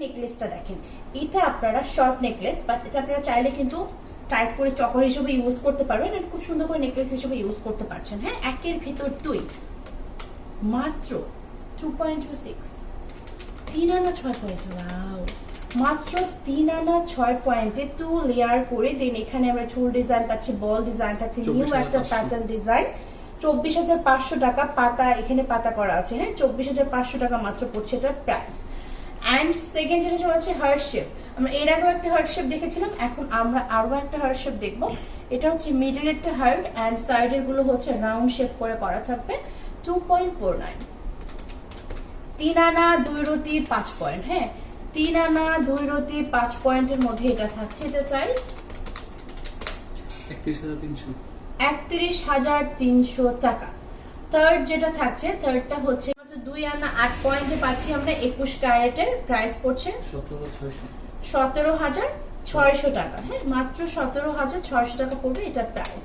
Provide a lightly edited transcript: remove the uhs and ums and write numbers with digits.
নেকলেসটা দেখেন, এটা আপনারা শর্ট নেকলেস, বাট এটা আপনারা চাইলে কিন্তু টাইট করে চকর হিসেবে ইউজ করতে পারবেন, এটা খুব সুন্দর করে নেকলেস হিসেবে ইউজ করতে পারছেন। হ্যাঁ, একের ভিতর দুই, মাত্র 2.26, 3 আনা 6 পয়েন্ট। ওয়াও, মাত্র 3 আনা 6 পয়েন্টে 2 লেয়ার করে দেন। এখানে আমরা চুল ডিজাইন পাচ্ছি, বল ডিজাইন পাচ্ছি, নিউ একটা প্যাটার্ন ডিজাইন। 24,500 টাকা, পাতা এখানে পাতা করা আছে। হ্যাঁ, 24,500 টাকা মাত্র পড়ছে এটার প্রাইস। অ্যান্ড সেকেন্ড যেটা হচ্ছে হার্ট শেপ। আমরা এর আগেও একটা হার্ট শেপ দেখেছিলাম, এখন আমরা আরো একটা হার্ট শেপ দেখবো। এটা হচ্ছে মিডল একটা হার্ট অ্যান্ড সাইডের গুলো হচ্ছে রাউন্ড শেপ করে করা থাকবে। 2.49, 3 আনা 2 রতি 5 পয়েন্ট। হ্যাঁ, 3 আনা 2 রতি 5 পয়েন্টের মধ্যে এটা থাকছে। এটার প্রাইস 31,300 টাকা। থার্ড যেটা থাকছে, থার্ডটা হচ্ছে 2 আনা 8 পয়েন্টে পাচ্ছি আমরা 21 ক্যারেটের, প্রাইস পড়ছে 17,600 টাকা। হ্যাঁ, মাত্র 17,600 টাকা পড়বে এটার প্রাইস।